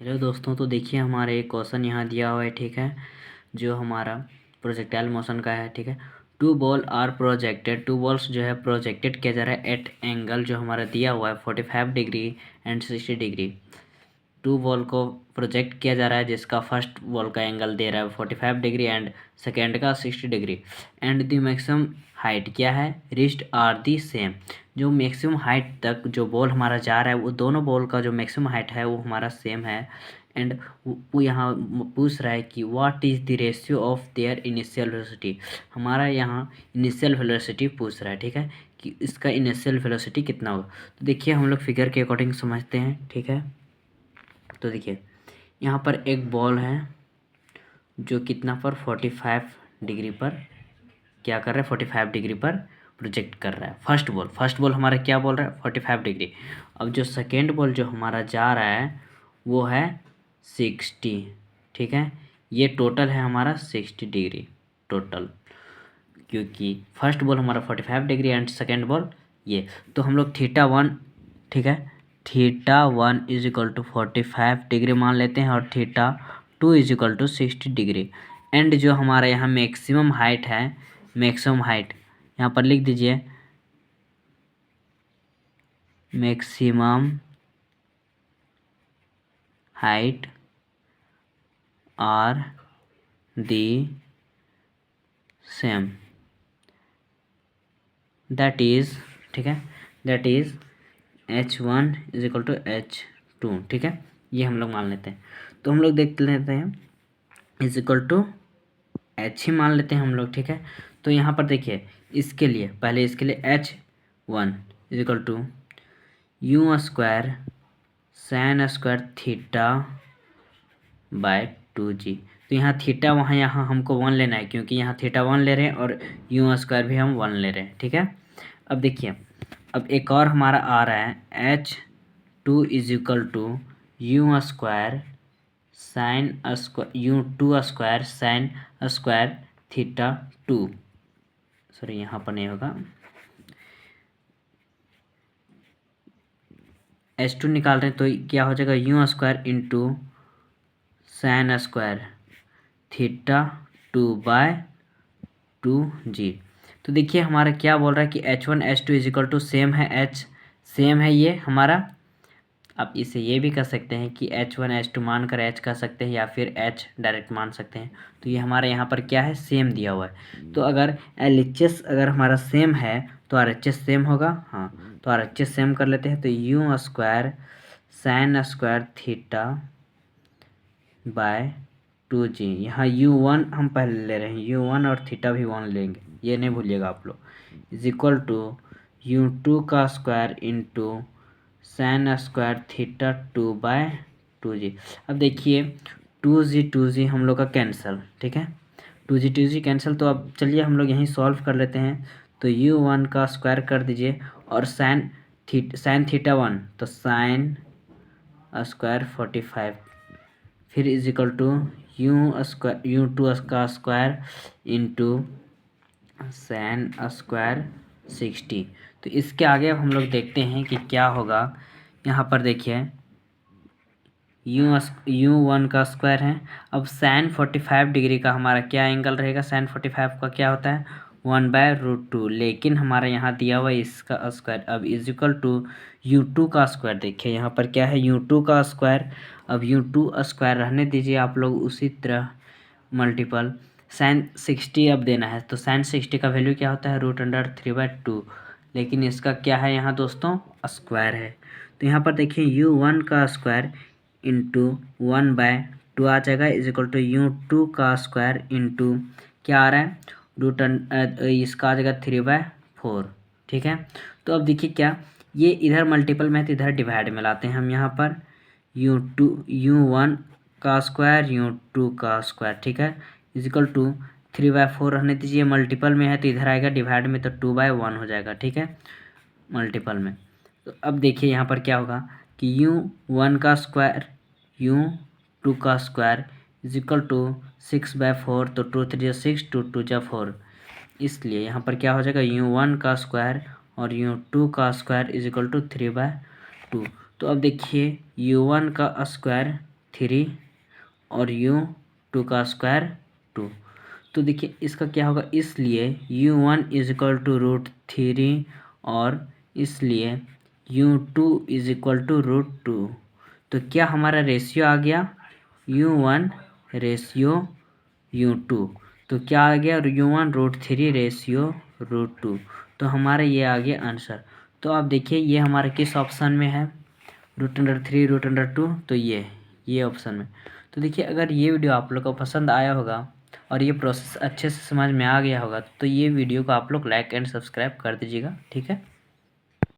Hello दोस्तों, तो देखिए हमारे एक क्वेश्चन यहाँ दिया हुआ है। ठीक है, जो हमारा प्रोजेक्टाइल मोशन का है। ठीक है, two ball are projected, two balls जो है प्रोजेक्टेड किया जा रहा है एट एंगल जो हमारा दिया हुआ है 45 degree and 60 degree. Two ball को प्रोजेक्ट किया जा रहा है जिसका फर्स्ट बॉल का एंगल दे रहा है 45 डिग्री एंड सेकेंड का 60 degree. And the maximum height क्या है, रिस्ट आर दी सेम। जो मैक्सिमम हाइट तक जो बॉल हमारा जा रहा है वो दोनों बॉल का जो मैक्सिमम हाइट है वो हमारा सेम है। एंड वो यहाँ पूछ रहा है कि what is the ratio of their initial velocity. हमारा यहाँ इनिशियल वेलोसिटी पूछ रहा है। ठीक है, कि इसका इनिशियल वेलोसिटी कितना होगा। तो देखिए हम लोग फिगर के अकॉर्डिंग समझते हैं। ठीक है, तो देखिए यहाँ पर एक बॉल है जो कितना पर 45 डिग्री पर क्या कर रहा है, 45 डिग्री पर प्रोजेक्ट कर रहा है। फर्स्ट बॉल हमारा क्या बोल रहा है, 45 डिग्री। अब जो सेकेंड बॉल जो हमारा जा रहा है वो है 60। ठीक है, ये टोटल है हमारा 60 डिग्री टोटल, क्योंकि फर्स्ट बॉल हमारा 45 डिग्री एंड सेकेंड बॉल ये। तो हम लोग θ1, ठीक है, θ1 इज इक्वल टू 45 डिग्री मान लेते हैं और θ2 is equal to 60 degree. And जो हमारा यहाँ मैक्सिमम हाइट है, मैक्सिमम हाइट यहाँ पर लिख दीजिए, maximum height are the same, that is, ठीक है, that is h1 is equal to h2। ठीक है, ये हम लोग मान लेते हैं। तो हम लोग देख लेते हैं इज इक्वल टू h ही मान लेते हैं हम लोग। ठीक है, तो यहाँ पर देखिए इसके लिए पहले इसके लिए h1 is equal to you square sine square theta by 2g। तो यहाँ थीटा वहाँ यहाँ हमको 1 लेना है, क्योंकि यहाँ थीटा 1 ले रहे हैं और यू स्क्वायर भी हम 1 ले रहे हैं। ठीक है, अब देखिए अब एक और हमारा आ रहा है h2 is equal to you square sine square u two square sine square theta 2। Sorry यहाँ पर नहीं होगा, h2 निकाल रहे हैं तो क्या हो जाएगा, U square into sine square theta 2 by 2g। तो देखिए हमारा क्या बोल रहा है कि h1 h2 is equal to same है, h सेम है ये हमारा। आप इसे ये भी कर सकते हैं कि h1 h2 मान कर h कर सकते हैं या फिर h डायरेक्ट मान सकते हैं। तो ये हमारे यहाँ पर क्या है, सेम दिया हुआ है। तो अगर LHS अगर हमारा सेम है तो RHS सेम होगा। हाँ, तो RHS सेम कर लेते हैं। तो you square sine square theta by 2g, यहाँ u1 हम पहले ले रहे हैं, u1 और थीटा भी 1 लेंगे, ये नहीं भूलिएगा आप लोग। इज इक्वल टू u2 का square into sine square theta 2 by 2g। अब देखिए 2g हम लोग का कैंसिल। ठीक है, 2g कैंसिल। तो अब चलिए हम लोग यहीं सॉल्व कर लेते हैं। तो u1 का स्क्वायर कर दीजिए और साइन थीटा 1, तो साइन स्क्वायर 45, फिर इज इक्वल टू यू2 का स्क्वायर इंटू सैन स्क्वायर 60। तो इसके आगे अब हम लोग देखते हैं कि क्या होगा। यहाँ पर देखिए यू1 का स्क्वायर है। अब साइन 45 डिग्री का हमारा क्या एंगल रहेगा, साइन 45 का क्या होता है 1/√2, लेकिन हमारा यहाँ दिया हुआ है इसका स्क्वायर। अब इज इक्वल टू u2 का स्क्वायर। देखिए यहाँ पर क्या है, u2 का स्क्वायर। अब u2 स्क्वायर रहने दीजिए आप लोग, उसी तरह मल्टीपल साइन 60 अब देना है। तो साइन 60 का वैल्यू क्या होता है, √3/2, लेकिन इसका क्या है यहाँ दोस्तों, स्क्वायर है। तो यहाँ पर देखिए u1 का स्क्वायर इंटू 1/2 आ जाएगा, इज इक्वल टू u2 का स्क्वायर इंटू क्या आ रहा है इसका आ जाएगा 3/4। ठीक है, तो अब देखिए क्या, ये इधर मल्टीपल में है तो इधर डिवाइड में लाते हैं हम। यहाँ पर u1 का स्क्वायर u2 का स्क्वायर, ठीक है, इज इक्वल टू 3/4 रहने दीजिए, मल्टीपल में है तो इधर आएगा डिवाइड में, तो 2/1 हो जाएगा। ठीक है, मल्टीपल में। तो अब देखिए यहाँ पर क्या होगा कि u1 का स्क्वायर u2 का स्क्वायर इज इक्वल टू 6/4, तो 2 3 6, 2 2 4, इसलिए यहाँ पर क्या हो जाएगा u1 का स्क्वायर और u2 का स्क्वायर इज इक्वल टू 3/2। तो अब देखिए u1 का स्क्वायर 3 और u2 का स्क्वायर 2। तो देखिए इसका क्या होगा, इसलिए u1 इज इक्वल टू √3 और इसलिए u2 इज इक्वल टू √2। तो क्या हमारा रेशियो आ गया u1 रेशियो u2। तो क्या आ गया u1 √3 रेशियो √2। तो हमारा ये आ गया आंसर। तो आप देखिए ये हमारा किस ऑप्शन में है, √3 √2। तो ये ऑप्शन में। तो देखिए अगर ये वीडियो आप लोग को पसंद आया होगा और ये प्रोसेस अच्छे से समझ में आ गया होगा तो ये वीडियो को आप लोग लाइक एंड सब्सक्राइब कर दीजिएगा, ठीक है।